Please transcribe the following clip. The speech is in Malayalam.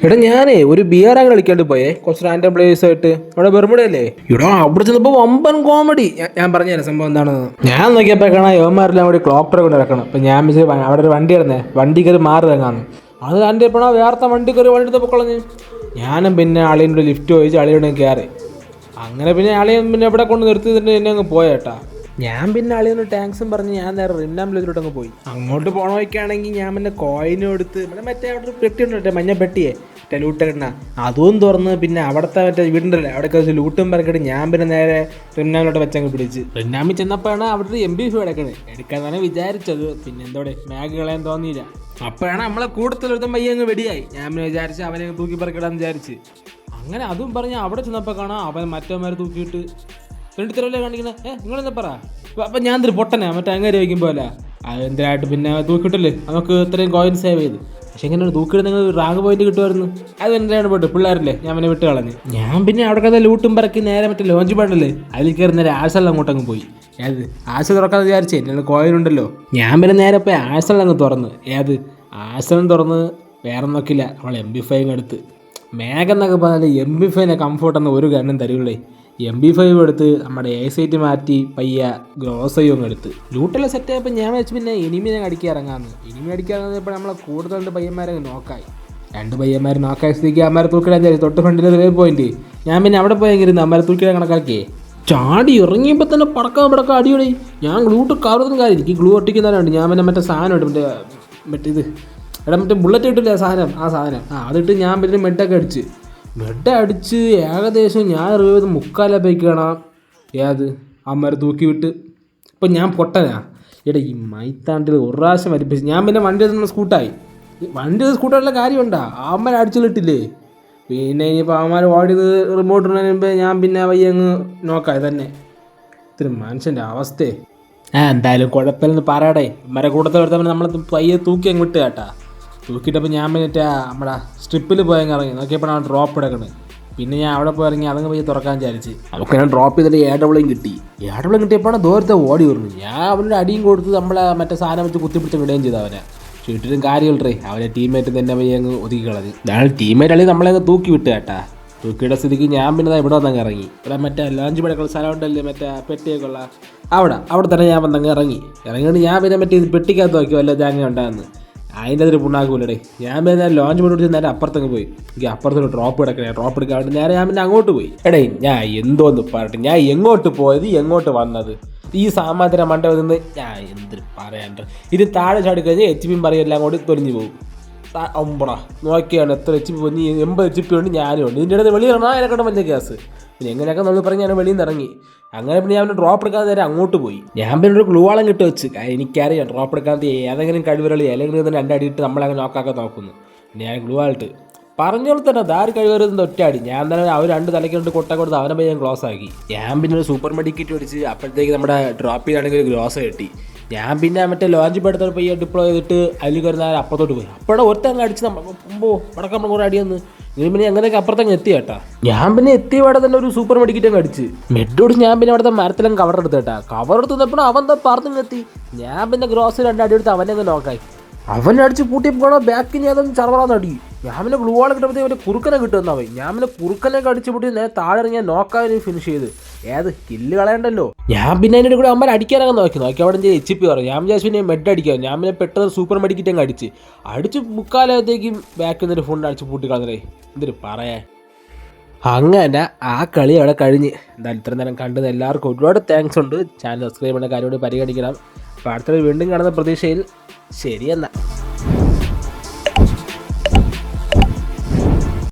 എടാ ഞാനേ ഒരു ബിയർ അങ്ങ് കളിക്കാണ്ട് പോയേ കുറച്ച് റാൻഡം പ്ലേയേഴ്സ് ആയിട്ട് അവിടെ ബെർമുടയല്ലേ ഇവിടെ അവിടെ ചെന്നപ്പോൾ വമ്പൻ കോമഡി. ഞാൻ പറഞ്ഞുതരാം സംഭവം എന്താണെന്ന്. ഞാൻ നോക്കിയപ്പോൾ കാണാൻ യുവമാരെല്ലാം കൂടി ക്ലോക്ക് ടവർ കൊണ്ട് നടക്കണം. അപ്പം ഞാൻ അവിടെ ഒരു വണ്ടി ഇടുന്നേ വണ്ടി കയറി മാറി തങ്ങാന്ന് അത് കണ്ടിയപ്പോഴാ വേറെ വണ്ടി കയറി വണ്ടി എടുത്ത് പൊക്കളഞ്ഞ്. ഞാനും പിന്നെ അളിയനോട് ലിഫ്റ്റ് ചോദിച്ച് അളിയോട് കയറി. അങ്ങനെ പിന്നെ അളിയൻ പിന്നെ എവിടെ കൊണ്ട് നിർത്തിയിട്ട് എന്നെ അങ്ങ് പോയേട്ടാ. ഞാൻ പിന്നെ അളിയൊന്ന് ടാങ്ക്സും പറഞ്ഞ് ഞാൻ നേരെ റിന്നാമ്പിലോട്ട് അങ്ങ് പോയി. അങ്ങോട്ട് പോകണ വയ്ക്കാണെങ്കിൽ ഞാൻ പിന്നെ കോയിനും എടുത്ത് ഇവിടെ മറ്റേ അവിടെ ഒരു പെട്ടി ഉണ്ട് മഞ്ഞ പെട്ടിയെ മറ്റേ ലൂട്ടെണ്ണ അതും തുറന്ന് പിന്നെ അവിടുത്തെ മറ്റേ വീടുണ്ടല്ലേ അവിടെ ലൂട്ടും പറക്കിട്ട് ഞാൻ പിന്നെ നേരെ റിന്നാമിലോട്ട് വെച്ചങ്ങ് പിടിച്ച്. റിന്നാമിൽ ചെന്നപ്പോഴാണ് അവിടെ ഒരു MP കിടക്കണേ എടുക്കാൻ തന്നെ വിചാരിച്ചത്. പിന്നെ എന്തോടെ മാഗ് കളയാൻ തോന്നിയില്ല. അപ്പോഴാണ് നമ്മളെ കൂടുതലൊരുത്തം പയ്യ അങ്ങ് വെടിയായി. ഞാൻ പിന്നെ വിചാരിച്ച് അവനെ തൂക്കി പറക്കിടാന്ന് വിചാരിച്ച്. അങ്ങനെ അതും പറഞ്ഞ് അവിടെ ചെന്നപ്പോൾ കാണാം അവൻ മറ്റവന്മാരെ തൂക്കിയിട്ട് രണ്ട് തരവല്ലേ കാണിക്കുന്നത്. നിങ്ങളെന്താ പറ അപ്പം ഞാൻ എന്തൊരു പൊട്ടനാ മറ്റേ അങ്ങനെ വയ്ക്കുമ്പോൾ അല്ല അത് എന്തിനായിട്ട് പിന്നെ തൂക്കിയിട്ടല്ലേ നമുക്ക് ഇത്രയും കോയിൻ സേവ് ചെയ്ത്. പക്ഷെ എങ്ങനെയാണ് തൂക്കിയിട്ട് നിങ്ങൾ റാങ്ക് പോയിന്റ് കിട്ടുമായിരുന്നു. അത് എന്തിനാണ് പോയിട്ട് പിള്ളേരല്ലേ ഞാൻ പിന്നെ വിട്ട് കളഞ്ഞ്. ഞാൻ പിന്നെ അവിടെ കഥ ലൂട്ടും പറക്കി നേരെ മറ്റേ ലോഞ്ച് പാടല്ലേ അതിൽ കയറി നേരെ ആഴ്സൽ അങ്ങോട്ടങ്ങ് പോയി. ഏത് ആഴ്സൽ തുറക്കാതെ വിചാരിച്ചേ എന്നെ കോയിൻ ഉണ്ടല്ലോ. ഞാൻ പിന്നെ നേരെ പോയി ആഴ്സൽ അങ്ങ് തുറന്ന് ആഴ്സലും തുറന്ന് വേറെ നോക്കില്ല അവൾ MP5 എടുത്ത്. മേഘെന്നൊക്കെ പറഞ്ഞാൽ MP5 കംഫോർട്ട് എന്ന ഒരു ഗണ്ണും തരുള്ളേ. MP5 എടുത്ത് നമ്മുടെ A7 മാറ്റി പയ്യ ഗ്രോസയും എടുത്ത് ലൂട്ടെല്ലാം സെറ്റ് ആയപ്പോൾ ഞാൻ വെച്ച് പിന്നെ എനിമിനെ അടിക്കാൻ ഇറങ്ങാമെന്ന്. എനിമി അടിക്കാൻ ഇറങ്ങിയപ്പോൾ നമ്മളെ കൂടുതൽ 2 പയ്യന്മാരെ നോക്കായി. 2 പയ്യന്മാർ നോക്കായ സ്ഥിതിക്ക് അമ്മരെ തൂക്കിടാൻ വിചാരിച്ചു. തൊട്ട് ഫ്രണ്ടിൽ ഒരു പോയിന്റ് ഞാൻ പിന്നെ അവിടെ പോയെങ്കിലും അമ്മരെ തൂക്കിടാൻ കണക്കാക്കിയേ. ചാടി ഇറങ്ങിയപ്പോൾ തന്നെ പടക്കം അടിയോടി. ഞാൻ ഗ്ലൂട്ട് കവറൊന്നും കാര്യം എനിക്ക് ഗ്ലൂ ഒട്ടിക്കുന്നവരുണ്ട്. ഞാൻ പിന്നെ മറ്റേ സാധനം ഇട്ട് മറ്റേ ഇത് മറ്റേ ബുള്ളറ്റ് ഇട്ടില്ലേ ആ സാധനം അതിട്ട് ഞാൻ പിന്നെ മെഡ് അടിച്ച് ഏകദേശം ഞാൻ 3:45 കാണാം അമ്മരെ തൂക്കി വിട്ട്. ഇപ്പം ഞാൻ പൊട്ടനാ ഈ മൈത്താണ്ടിൽ ഒരു പ്രാവശ്യം വരിപ്പിച്ച് ഞാൻ പിന്നെ വണ്ടി സ്കൂട്ടായി. സ്കൂട്ടറിലെ കാര്യമുണ്ടാ അമ്മരെ അടിച്ചിട്ടില്ലേ. പിന്നെ ഇനിയിപ്പോൾ അവന്മാർ ഓടിയത് റിമോട്ട് ഇടുന്നതിന് മുമ്പേ ഞാൻ പിന്നെ വയ്യങ്ങ് നോക്കായി തന്നെ. ഇത്തിരി മനുഷ്യൻ്റെ അവസ്ഥയെ. എന്തായാലും കുഴപ്പമില്ലെന്ന് പറയടേ. അമ്മരെ കൂട്ടത്തിൽ എടുത്തപ്പോൾ നമ്മൾ പയ്യെ തൂക്കി അങ്ങ് വിട്ട് കേട്ടാ. തൂക്കിയിട്ടപ്പോൾ ഞാൻ മറ്റേ നമ്മുടെ സ്ട്രിപ്പിൽ പോയങ്ങ് ഇറങ്ങി നോക്കിയപ്പോഴാണ് ഡ്രോപ്പ് എടുക്കണത്. പിന്നെ ഞാൻ അവിടെ പോയി ഇറങ്ങി അതങ്ങ് പോയി തുറക്കാൻ വിചാരിച്ച്. നമുക്ക് ഞാൻ ഡ്രോപ്പ് ചെയ്തിട്ട് AW കിട്ടി. AW കിട്ടിയപ്പോഴാണ് ദൂരത്തെ ഓടി വരുന്നത്. ഞാൻ അവനൊരു അടിയും കൊടുത്ത് നമ്മളെ മറ്റേ സാധനം വെച്ച് കുത്തിപ്പിടിച്ച് വിടുകയും ചെയ്തു അവനെ. പക്ഷേ ഇട്ടിട്ടും കാര്യമില്ലേ അവനെ ടീമേറ്റ് തന്നെ പോയി അങ്ങ് ഒതുക്കി കളഞ്ഞ്. ഞാൻ ടീമേറ്റ് അല്ലെങ്കിൽ നമ്മളെ അങ്ങ് തൂക്കി വിട്ട് കേട്ടാ. തൂക്കിയുടെ സ്ഥിതിക്ക് ഞാൻ പിന്നെ ഇവിടെ വന്നങ്ങ് ഇറങ്ങി. ഇവിടെ മറ്റേ ലോഞ്ച് പടക്കുള്ള സ്ഥലം ഉണ്ടല്ലേ മറ്റേ പെട്ടിയൊക്കെ ഉള്ള അവിടെ തന്നെ ഞാൻ വന്നങ്ങ് ഇറങ്ങിയിട്ട് ഞാൻ പിന്നെ മറ്റേ പെട്ടിക്കകത്ത് നോക്കി വല്ല ജാങ്ങ ഉണ്ടാകുന്നു. അതിൻ്റെ അതൊരു പുണ്ണാക്കൂലടേ. ഞാൻ പിന്നെ ലോഞ്ച് പോയിട്ട് നേരെ അപ്പുറത്തങ്ങ് പോയി. എനിക്ക് അപ്പുറത്തൊരു ഡ്രോപ്പ് എടുക്കാൻ വേണ്ടി നേരെ ഞാൻ പിന്നെ അങ്ങോട്ട് പോയി. ഞാൻ എന്തോന്ന് പറയട്ടെ ഞാൻ എങ്ങോട്ട് പോയത് എങ്ങോട്ട് വന്നത് ഈ സാമാന്യര മണ്ഡപത്തിൽ നിന്ന് ഞാൻ എന്തൊരു പറയാണ്ട്. ഇത് താഴെ ചാടി കഴിഞ്ഞാൽ HP പറയെല്ലാം കൂടി തൊലിഞ്ഞു പോകും. ഒമ്പടാ നോക്കിയാണ് എത്ര HP പോയി 80 HP ഉണ്ട് ഞാനും ഉണ്ട്. ഇതിൻ്റെ ഇടയിൽ വെളിയിൽ ഇറങ്ങാൻ അതിനെക്കാട്ടും വലിയ ഗ്യാസ്. പിന്നെ എങ്ങനെയൊക്കെ നമ്മൾ പറഞ്ഞ് ഞാൻ വെളിയിൽ നിന്ന് ഇറങ്ങി. അങ്ങനെ പിന്നെ ഞാൻ ഡ്രോപ്പ് എടുക്കാതെ നേരെ അങ്ങോട്ട് പോയി. ഞാൻ പിന്നെ ഒരു ഗ്ലൂ വാളം കിട്ടി വെച്ച് എനിക്കറിയാം ഡ്രോപ്പ് എടുക്കാതെ ഏതെങ്കിലും കഴിവരളി അല്ലെങ്കിൽ തന്നെ 2 അടിയിട്ട് നമ്മളങ്ങനെ നോക്കാക്കാൻ നോക്കുന്നു. പിന്നെ ഞാൻ ഗ്ലൂ ആളിട്ട് പറഞ്ഞോളൂ തന്നെ ദാര് കഴിവരുന്നത് ഒറ്റയടി. ഞാൻ തന്നെ അവർ 2 തലയ്ക്ക് 2 കൊട്ട കൊടുത്ത് അവനെ പോയി ഞാൻ ക്ലോസ് ആക്കി. ഞാൻ പിന്നെ ഒരു സൂപ്പർ മെഡിക്കറ്റ് അടിച്ച് അപ്പോഴത്തേക്ക് നമ്മുടെ ഡ്രോപ്പ് ചെയ്താണെങ്കിൽ ഒരു ഗ്ലോസ് കിട്ടി. ഞാൻ പിന്നെ മറ്റേ ലോഞ്ച് പെടുത്ത പോയി ഡിപ്ലോയ് ചെയ്തിട്ട് അതിൽ കയറുന്ന അപ്പുറത്തോട്ട് പോയി. അപ്പോഴെ ഒരുത്തങ്ങ് അടിച്ച് നമ്മൾ വടക്കം കൂടെ അടിയെന്ന് ഇനി പിന്നെ എങ്ങനെയൊക്കെ അപ്പുറത്തങ്ങ് എത്തി കേട്ടാ. ഞാൻ പിന്നെ എത്തിയവിടെ തന്നെ ഒരു സൂപ്പർ മെഡിക്കറ്റ് അങ്ങ് അടിച്ച് മെഡോട് ഞാൻ പിന്നെ അവിടുത്തെ മരത്തിലങ്ങ് കവർ എടുത്ത് കേട്ടാ. കവർ എടുത്ത് നിന്നപ്പോഴും അവൻ പറഞ്ഞങ്ങ് എത്തി. ഞാൻ പിന്നെ ഗ്രോസ് 2 അടി എടുത്ത് അവനെ അങ്ങ് നോക്കായി. അവനെ അടിച്ച് പൂട്ടിയപ്പോഴാണോ ബാക്കിന് അതൊന്നും ചറവറാന്ന് അടി. ഞാൻ പിന്നെ ഗ്ലൂ വാൾ കിട്ടുമ്പോഴത്തേക്ക് അവൻ്റെ കുറുക്കനെ കിട്ടുമെന്നാ പോയി. ഞാൻ പിന്നെ കുറുക്കനൊക്കെ അടിച്ച് പൂട്ടി നേരെ താഴെ ഇറങ്ങിയാൽ നോക്കാനും ഫിനിഷ് ചെയ്ത് കില്ല് കളയണ്ടല്ലോ. ഞാൻ പിന്നെ അതിൻ്റെ കൂടെ അമ്മ അടിക്കാനൊക്കെ നോക്കി അവിടെ HP പറഞ്ഞു. ഞാൻ വിചാരിച്ചു പിന്നെ മെഡ് അടിക്കാം. ഞാൻ പിന്നെ പെട്ടെന്ന് സൂപ്പർ മെഡിക്കറ്റ് അങ്ങ് അടിച്ച് മുക്കാലത്തേക്കും ബാക്കിൽ നിന്നൊരു ഫുണ്ട് അടിച്ച് പൂട്ടി കളഞ്ഞേ. എന്തൊരു പറയാ. അങ്ങനെ ആ കളി അവിടെ കഴിഞ്ഞ്. എന്തായാലും ഇത്ര നേരം കണ്ടത് എല്ലാവർക്കും ഒരുപാട് താങ്ക്സ് ഉണ്ട്. ചാനൽ സബ്സ്ക്രൈബ് ചെയ്യുന്ന കാര്യം കൂടി പരിഗണിക്കണം. അപ്പോൾ അടുത്തൊരു വീണ്ടും കാണുന്ന പ്രതീക്ഷയിൽ ശരി എന്നാൽ.